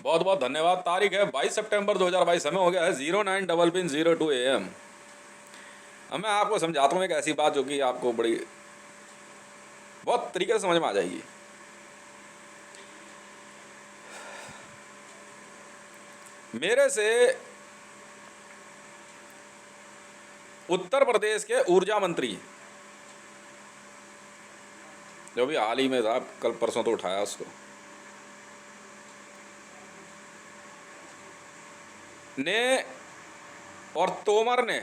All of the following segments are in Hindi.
बहुत बहुत धन्यवाद। तारीख है 22 सितंबर 2022। समय हो गया है 09:02 AM। अब मैं आपको समझाता हूँ एक ऐसी बात जो कि आपको बड़ी बहुत तरीके से समझ में आ जाएगी। मेरे से उत्तर प्रदेश के ऊर्जा मंत्री, जो भी हाल ही में था, कल परसों तो उठाया उसको, ने और तोमर ने,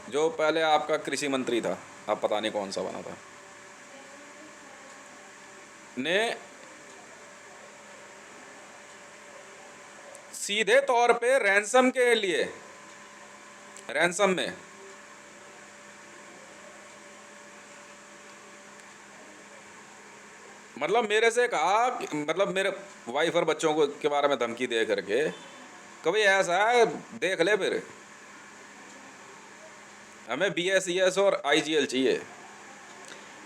जो पहले आपका कृषि मंत्री था, अब पता नहीं कौन सा बना था, ने सीधे तौर पे रैंसम के लिए, रैंसम में मतलब मेरे से कहा मतलब मेरे वाइफ और बच्चों को के बारे में धमकी दे करके, कभी ऐसा है देख ले, फिर हमें BSES और IGL चाहिए,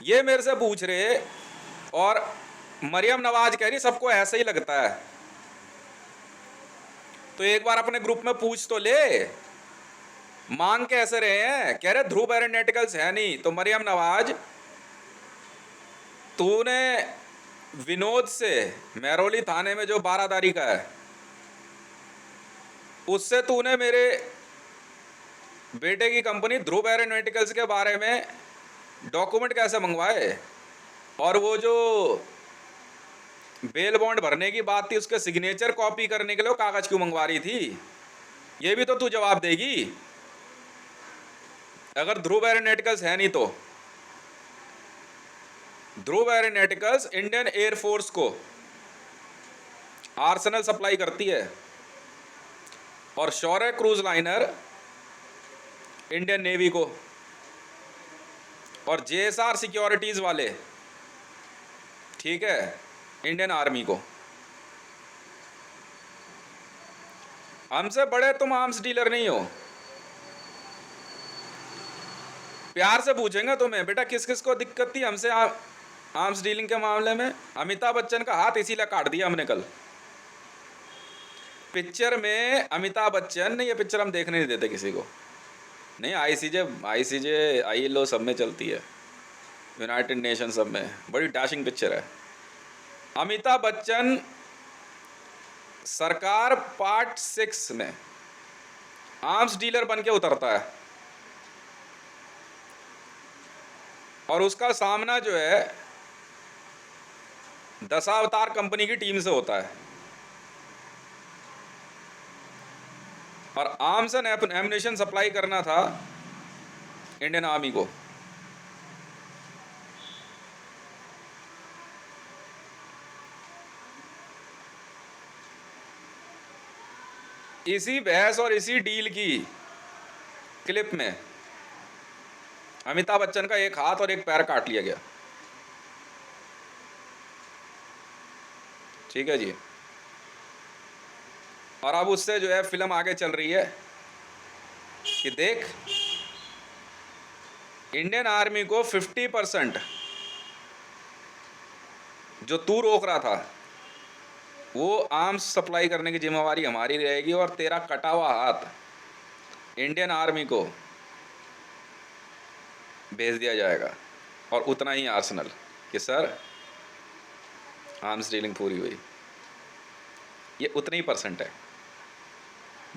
ये मेरे से पूछ रहे। और मरियम नवाज कह रही सबको ऐसा ही लगता है। तो एक बार अपने ग्रुप में पूछ तो ले, मांग कैसे रहे हैं? कह रहे ध्रुव एरोनॉटिकल्स है नहीं। तो मरियम नवाज, तूने विनोद से, महरौली थाने में जो बारादारी का है, उससे तूने मेरे बेटे की कंपनी ध्रुव एरोनॉटिकल्स के बारे में डॉक्यूमेंट कैसे मंगवाए? और वो जो बेल बॉन्ड भरने की बात थी, उसके सिग्नेचर कॉपी करने के लिए कागज क्यों मंगवा रही थी? ये भी तो तू जवाब देगी। अगर ध्रुव एरोनॉटिकल्स है नहीं तो ध्रुव एरोनॉटिकल्स इंडियन एयरफोर्स को आर्सेनल सप्लाई करती है, और शौर्य क्रूज लाइनर इंडियन नेवी को, और JSR सिक्योरिटीज वाले, ठीक है, इंडियन आर्मी को। हमसे बड़े तुम आर्म्स डीलर नहीं हो। प्यार से पूछेंगे तुम्हें, बेटा किस किस को दिक्कत थी हमसे आर्म्स डीलिंग के मामले में? अमिताभ बच्चन का हाथ इसीलिए काट दिया हमने कल पिक्चर में। अमिताभ बच्चन, ये पिक्चर हम देखने नहीं देते किसी को, नहीं, ICJ ILO सब में चलती है, यूनाइटेड नेशन सब में, बड़ी डैशिंग पिक्चर है। अमिताभ बच्चन सरकार पार्ट 6 में आर्म्स डीलर बन के उतरता है, और उसका सामना जो है दशावतार कंपनी की टीम से होता है, और आर्म्स एंड एमुनिशन सप्लाई करना था इंडियन आर्मी को। इसी बहस और इसी डील की क्लिप में अमिताभ बच्चन का एक हाथ और एक पैर काट लिया गया, ठीक है जी। और अब उससे जो है फिल्म आगे चल रही है कि देख, इंडियन आर्मी को 50% जो तू रोक रहा था, वो आर्म्स सप्लाई करने की जिम्मेवारी हमारी रहेगी, और तेरा कटा हुआ हाथ इंडियन आर्मी को भेज दिया जाएगा, और उतना ही आर्सेनल कि सर आर्म्स डीलिंग पूरी हुई। ये उतनी ही परसेंट है।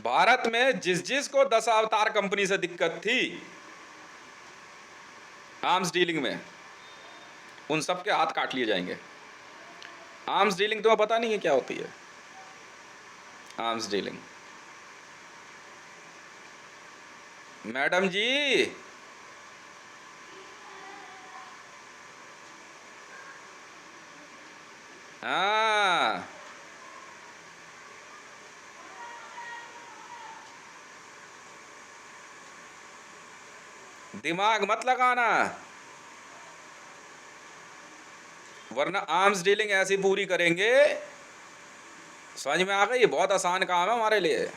भारत में जिस जिस को दशावतार कंपनी से दिक्कत थी आर्म्स डीलिंग में, उन सब के हाथ काट लिए जाएंगे। आर्म्स डीलिंग तुम्हें पता नहीं है क्या होती है? आर्म्स डीलिंग, मैडम जी, हाँ, दिमाग मत लगाना, वरना आर्म्स डीलिंग ऐसी पूरी करेंगे। समझ में आ गई? बहुत आसान काम है हमारे लिए।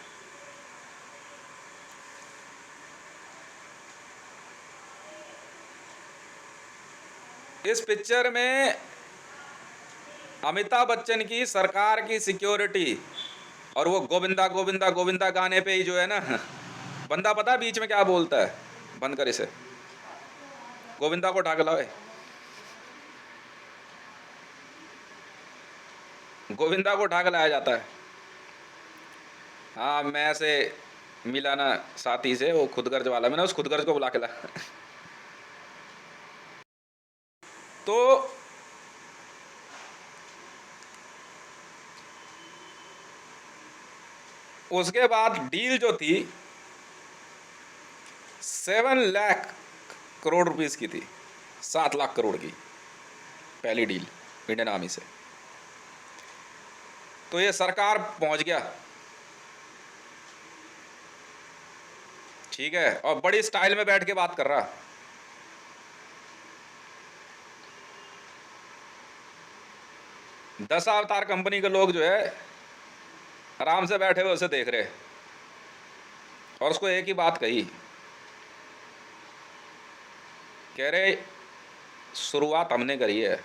इस पिक्चर में अमिताभ बच्चन की सरकार की सिक्योरिटी और वो गोविंदा गोविंदा गोविंदा गाने पे ही जो है ना, बंदा पता है बीच में क्या बोलता है, बंद कर इसे, गोविंदा को उठा के लाओ, गोविंदा को उठा के लाया जाता है। हाँ, मैं ऐसे मिला ना साथी से, वो खुदगर्ज वाला, मैंने उस खुदगर्ज को बुला के लाया। तो उसके बाद डील जो थी 7 लाख करोड़ रुपीस की थी, 7 लाख करोड़ की पहली डील इंडियन आर्मी से। तो ये सरकार पहुंच गया, ठीक है, और बड़ी स्टाइल में बैठ के बात कर रहा। दशावतार कंपनी के लोग जो है आराम से बैठे हुए उसे देख रहे, और उसको एक ही बात कही, कह रहे शुरुआत हमने करी है,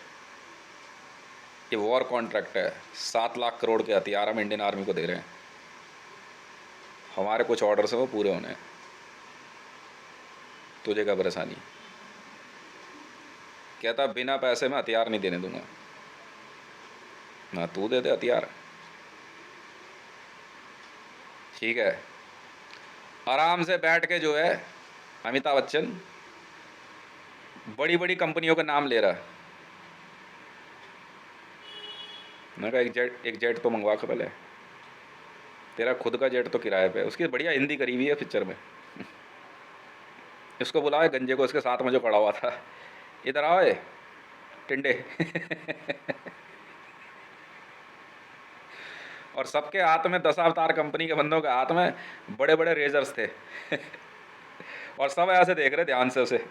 ये वॉर कॉन्ट्रैक्ट है, 7 लाख करोड़ के हथियार हम इंडियन आर्मी को दे रहे हैं, हमारे कुछ ऑर्डर्स हैं वो पूरे होने हैं, तुझे क्या परेशानी। कहता बिना पैसे में हथियार नहीं देने दूंगा, ना तू दे दे हथियार, ठीक है। आराम से बैठ के जो है अमिताभ बच्चन बड़ी बड़ी कंपनियों का नाम ले रहा है। मैं कहा एक जेट तो मंगवा के पहले, तेरा खुद का जेट तो किराए पे। उसकी बढ़िया हिंदी करी हुई है पिक्चर में। इसको बुलाओ गंजे को, इसके साथ में जो खड़ा हुआ था, इधर आओ ये टिंडे। और सबके हाथ में, दशावतार कंपनी के बंदों के हाथ में बड़े बड़े रेजर्स थे। और सब ऐसे देख रहे ध्यान से उसे,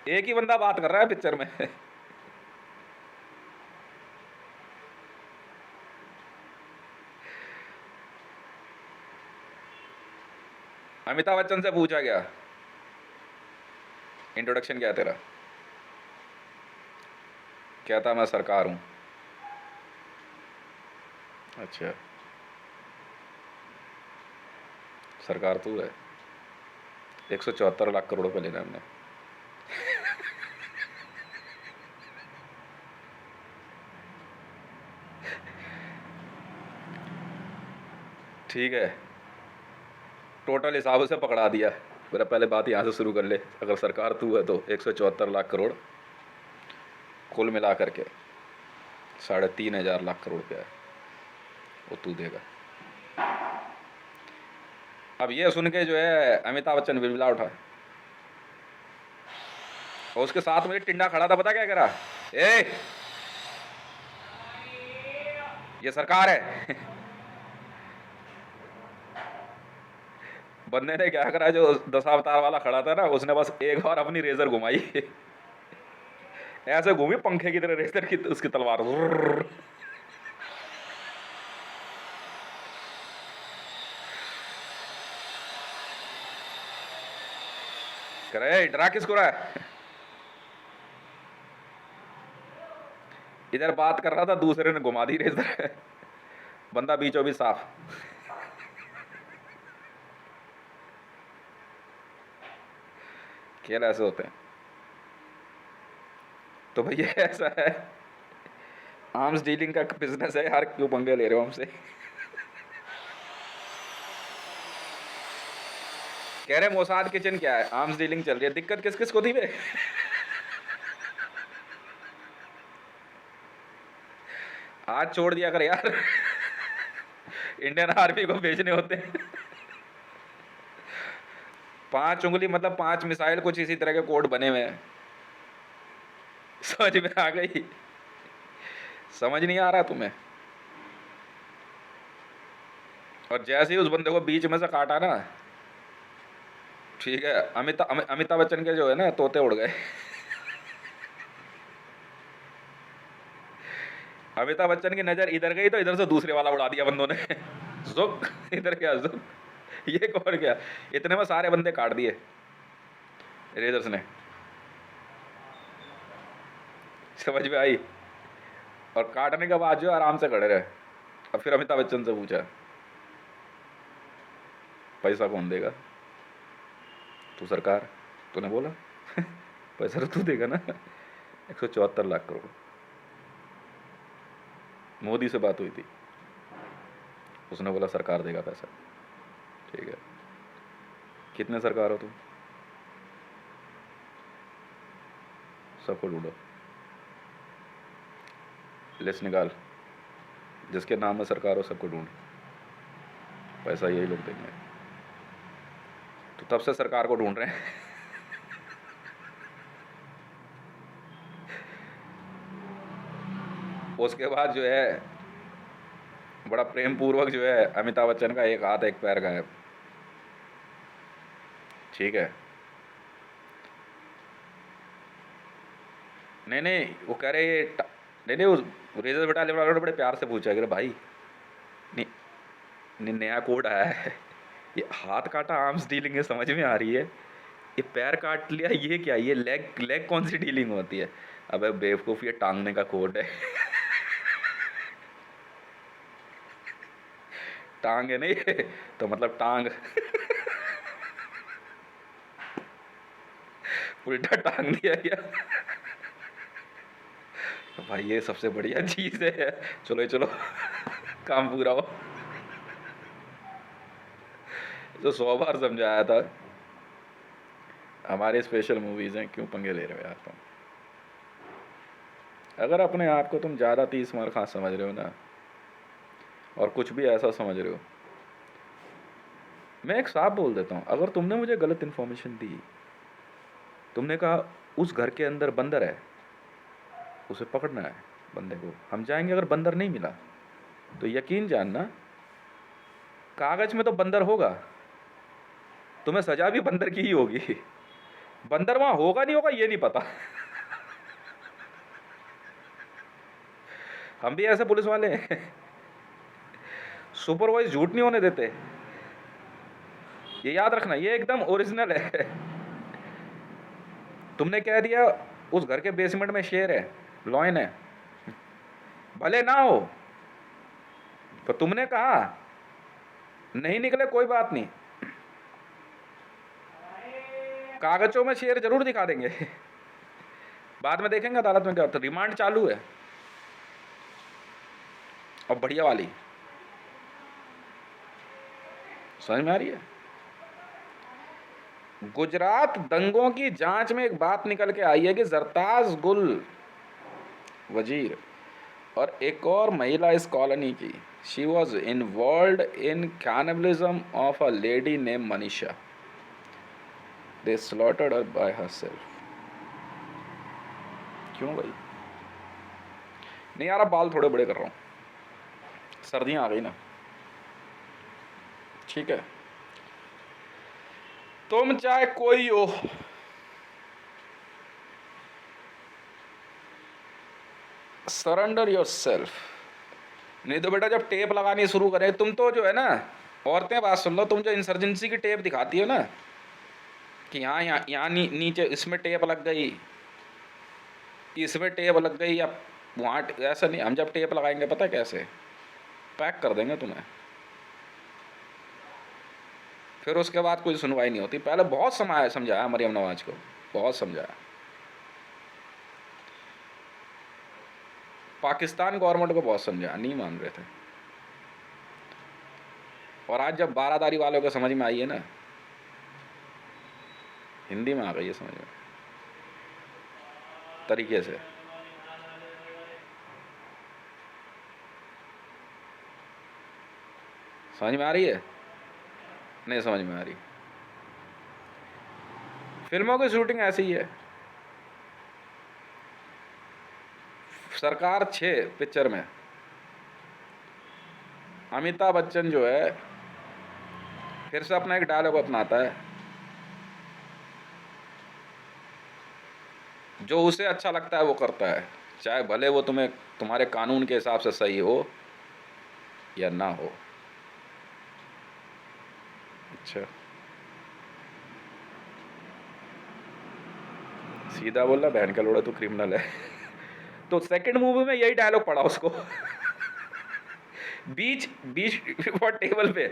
एक ही बंदा बात कर रहा है पिक्चर में। अमिताभ बच्चन से पूछा गया इंट्रोडक्शन क्या है तेरा, कहता मैं सरकार हूं। अच्छा, सरकार तू है, 174 लाख करोड़ पे लेना हमने। ठीक है, टोटल हिसाब से पकड़ा दिया। मेरा पहले बात यहाँ से शुरू कर ले, अगर सरकार तू है तो 174 लाख करोड़ कुल मिला करके 3,500 लाख करोड़ रुपया है, वो तू देगा। अब ये सुन के जो है अमिताभ बच्चन बिलबिला उठा, और उसके साथ में टिंडा खड़ा था, पता क्या कह रहा, ये सरकार है। बंदे ने क्या करा, जो दशावतार वाला खड़ा था ना, उसने बस एक बार अपनी रेजर घुमाई, ऐसे घूमी पंखे की तरह रेजर की, उसकी तलवार करे, डरा किसको रहा है। इधर बात कर रहा था, दूसरे ने घुमा दी रेजर, बंदा बीचों बीच साफ। खेल ऐसे होते हैं। तो भैया ऐसा है, आर्म्स डीलिंग का बिजनेस है यार, क्यों पंगे ले रहे हो हमसे। कह रहे मोसाद किचन क्या है, आर्म्स डीलिंग चल रही है, दिक्कत किस किस को थी बे। हाथ छोड़ दिया कर यार, इंडियन आर्मी को भेजने होते हैं। 5 उंगली मतलब 5 मिसाइल, कुछ इसी तरह के कोड बने हुए हैं। समझ में आ गई, समझ नहीं आ रहा तुम्हें। और जैसे ही उस बंदे को बीच में से काटा ना, ठीक है, अमिताभ बच्चन के जो है ना तोते उड़ गए। अमिताभ बच्चन की नजर इधर गई तो इधर से दूसरे वाला उड़ा दिया बंदों ने। जुक, इधर क्या जुक, ये कौन क्या, इतने में सारे बंदे काट दिए रेजर्स ने। समझ में आई। और काटने के बाद जो है आराम से खड़े रहे। अब फिर अमिताभ बच्चन से पूछा, पैसा कौन देगा? तू सरकार, तूने बोला पैसा तो तू देगा ना। 174 लाख करोड़। मोदी से बात हुई थी, उसने बोला सरकार देगा पैसा। ठीक है, कितने सरकार हो तुम? सबको ढूंढो, लिस्ट निकाल, जिसके नाम में सरकार हो सबको ढूंढ, पैसा यही लोग देंगे। तो तब से सरकार को ढूंढ रहे हैं। उसके बाद जो है बड़ा प्रेम पूर्वक जो है अमिताभ बच्चन का एक हाथ एक पैर गायब। ठीक है, नहीं नहीं वो कह रहे नहीं नहीं, उस रेजर बटालियन वालों ने बड़े प्यार से पूछा कि भाई नहीं, नहीं नया कोड आया है, ये हाथ काटा आर्म्स डीलिंग है, समझ में आ रही है, ये पैर काट लिया ये क्या, ये लेग लेग कौन सी डीलिंग होती है? अबे बेवकूफ़, ये टांगने का कोड है। टांग है नहीं तो मतलब टांग उल्टा टांग दिया गया। भाई ये सबसे बढ़िया चीज़ है, चलो चलो काम पूरा हो। तो 100 बार समझाया था, हमारे स्पेशल मूवीज़ हैं, क्यों पंगे ले रहे हो यार तुम? अगर अपने आप को तुम ज़्यादा 30 खां समझ रहे हो ना, और कुछ भी ऐसा समझ रहे हो, मैं एक साफ बोल देता हूँ, अगर तुमने मुझे गलत इन्फॉर्मेशन दी, तुमने कहा उस घर के अंदर बंदर है, उसे पकड़ना है बंदे को, हम जाएंगे, अगर बंदर नहीं मिला तो यकीन जानना कागज में तो बंदर होगा, तुम्हें सजा भी बंदर की ही होगी। बंदर वहां होगा नहीं होगा ये नहीं पता। हम भी ऐसे पुलिस वाले हैं, सुपरवाइज झूठ नहीं होने देते, ये याद रखना, ये एकदम ओरिजिनल है। तुमने कह दिया उस घर के बेसमेंट में शेर है, लॉयन है, भले ना हो, तो तुमने कहा नहीं निकले कोई बात नहीं, कागजों में शेर जरूर दिखा देंगे। बाद में देखेंगे अदालत में क्या होता है, रिमांड चालू है। और बढ़िया वाली, समझ में आ रही है? गुजरात दंगों की जांच में एक बात निकल के आई है कि जरताज गुल वजीर और एक और महिला इस कॉलोनी की, she was involve in cannibalism of a lady name Manisha, they slaughtered her by herself. क्यों भाई? नहीं यार, अब बाल थोड़े बड़े कर रहा हूँ, सर्दियाँ आ गई ना। ठीक है, तुम चाहे कोई हो, सरेंडर योर सेल्फ, नहीं तो बेटा जब टेप लगानी शुरू करें, तुम तो जो है ना, औरतें बात सुन लो, तुम जो इंसर्जेंसी की टेप दिखाती हो ना कि यहाँ नीचे इसमें टेप लग गई, इसमें टेप लग गई, या वहाँ ऐसा नहीं, हम जब टेप लगाएंगे पता कैसे पैक कर देंगे तुम्हें, फिर उसके बाद कोई सुनवाई नहीं होती। पहले बहुत समझाया मरियम नवाज को, बहुत समझाया, पाकिस्तान गवर्नमेंट को बहुत समझाया, नहीं मान रहे थे। और आज जब बारादारी वालों को समझ में आई है ना, हिंदी में आ गई है समझ में, तरीके से। समझ में आ रही है? नहीं समझ में आ रही। फिल्मों की शूटिंग ऐसी ही है। सरकार 6 पिक्चर में अमिताभ बच्चन जो है फिर से अपना एक डायलॉग अपनाता है, जो उसे अच्छा लगता है वो करता है, चाहे भले वो तुम्हारे कानून के हिसाब से सही हो या ना हो। अच्छा, सीधा बोला बहन का लोड़ा, तू क्रिमिनल है। तो सेकंड मूवी में यही डायलॉग पड़ा उसको बीच बीच वो टेबल पे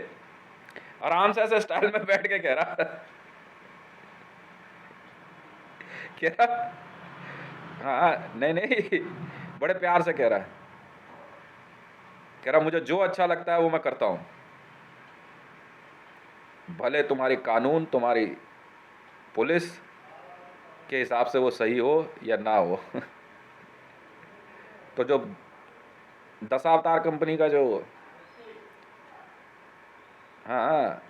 आराम से ऐसे स्टाइल में बैठ के कह रहा हाँ नहीं नहीं, बड़े प्यार से कह रहा मुझे जो अच्छा लगता है वो मैं करता हूं, भले तुम्हारी कानून तुम्हारी पुलिस के हिसाब से वो सही हो या ना हो तो जो दशावतार कंपनी का जो हाँ हाँ,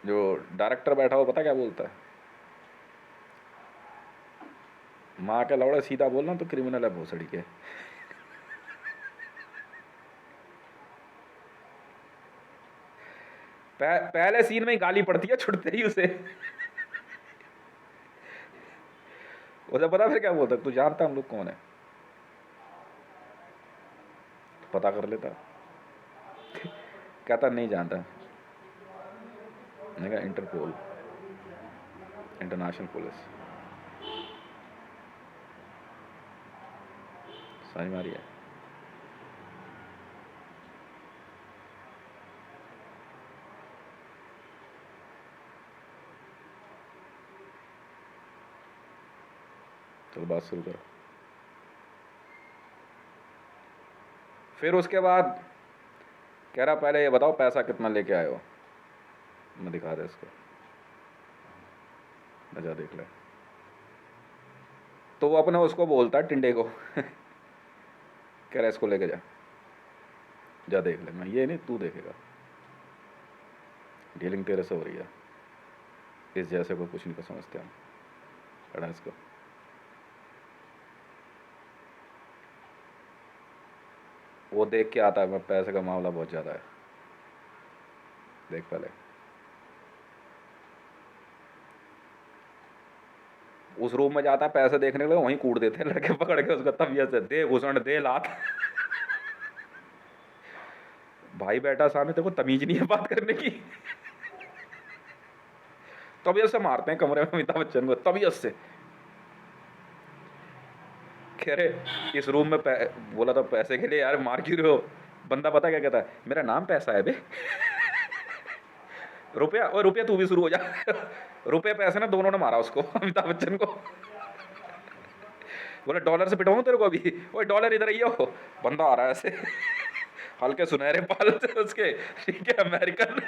जो डायरेक्टर बैठा हो पता क्या बोलता है, माँ के लौड़े सीधा बोलना तो क्रिमिनल है भोसड़ी के पहले सीन में ही गाली पड़ती है छुटते ही उसे उसे पता फिर क्या बोलता, तू जानता हम लोग कौन है, पता कर लेता कहता नहीं जानता, मैंने कहा इंटरपोल, इंटरनेशनल पुलिस, समझ मारी है। चलो बात शुरू करो। फिर उसके बाद कह रहा पहले ये बताओ पैसा कितना लेके आए हो, मैं दिखा दे इसको, जा देख ले। तो वो अपने उसको बोलता है टिंडे को कह रहा इसको लेके जा देख ले, मैं ये नहीं तू देखेगा, डीलिंग तेरे से हो रही है, इस जैसे को कुछ नहीं कर समझते हम, पढ़ा इसको। वो देख के आता है मैं पैसे का मामला बहुत ज़्यादा है, देख पहले उस रूम में जाता है पैसे देखने के लिए, वहीं कूट देते हैं लड़के पकड़ के उसको, तबीयत से दे घुसण दे लात भाई बैठा सामने, तेरे को तमीज नहीं है बात करने की तबीयत से मारते हैं कमरे में अमिताभ बच्चन को, तबीयत से। कह रहे इस रूम में बोला था पैसे के लिए, यार मार क्यों रहे हो, बंदा पता क्या कहता है, मेरा नाम पैसा है बे रुपया, और रुपया तू भी शुरू हो जा रुपये पैसे ना दोनों ने मारा उसको अमिताभ बच्चन को बोले डॉलर से पिटवाऊं तेरे को अभी, वो डॉलर इधर ही हो, बंदा आ रहा है ऐसे हल्के सुनहरे बाल से उसके, ठीक है अमेरिकन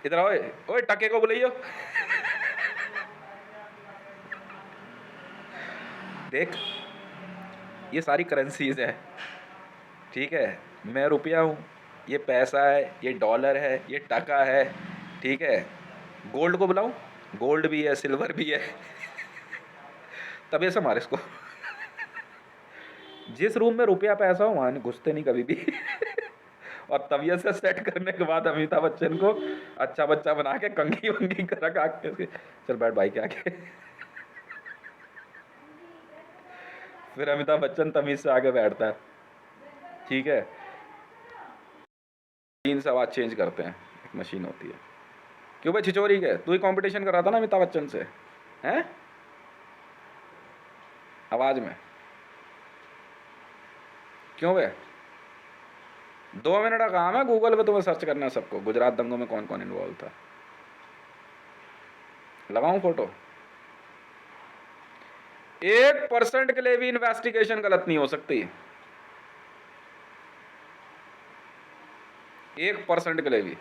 इधर आओ, ओए टके को बुलाइयो देख ये सारी करेंसीज है, ठीक है, मैं रुपया हूँ, ये पैसा है, ये डॉलर है, ये टका है, ठीक है, गोल्ड को बुलाऊं, गोल्ड भी है सिल्वर भी है तब ऐसे मारे इसको जिस रूम में रुपया पैसा हो वहां घुसते नहीं कभी भी और तबीयत से सेट करने के बाद अमिताभ बच्चन को अच्छा बच्चा बना के कंघी वंगी कर रखा के, चल बैठ भाई के आगे फिर अमिताभ बच्चन तमीज से आगे बैठता है, ठीक है, तीन से आवाज चेंज करते हैं, एक मशीन होती है। क्यों भाई छिचोरी के, तू ही कंपटीशन कर रहा था ना अमिताभ बच्चन से, हैं आवाज में, क्यों बे 2 मिनट का काम है, गूगल पे तुम्हें सर्च करना है सबको, गुजरात दंगों में कौन कौन इन्वॉल्व था, लगाऊं फोटो, 1% के लिए भी इन्वेस्टिगेशन गलत नहीं हो सकती, 1% के लिए भी,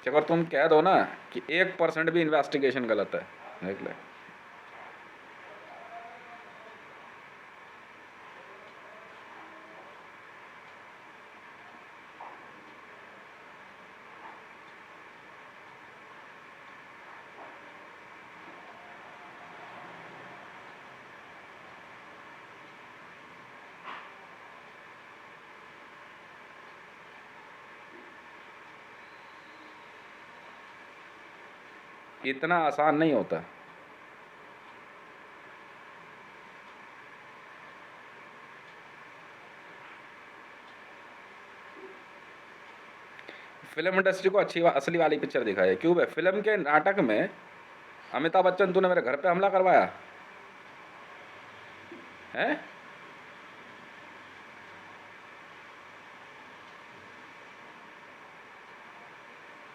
अगर तुम कह दो ना कि 1% भी इन्वेस्टिगेशन गलत है, देख ले इतना आसान नहीं होता। फिल्म इंडस्ट्री को अच्छी असली वाली पिक्चर दिखाई है, क्यों भाई फिल्म के नाटक में अमिताभ बच्चन, तूने मेरे घर पे हमला करवाया है?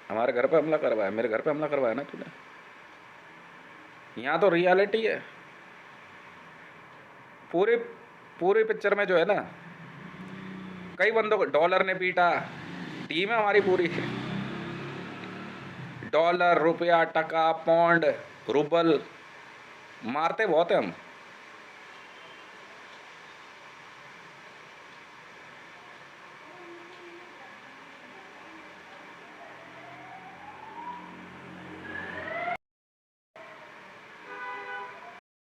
हमारे घर पे हमला करवाया, मेरे घर पे हमला करवाया ना तूने। यहाँ तो रियलिटी है। पूरी पूरी पिक्चर में जो है ना, कई बंदों को डॉलर ने पीटा, टीम है हमारी पूरी। डॉलर, रुपया, टका, पौंड, रूबल, मारते बहुत है हम।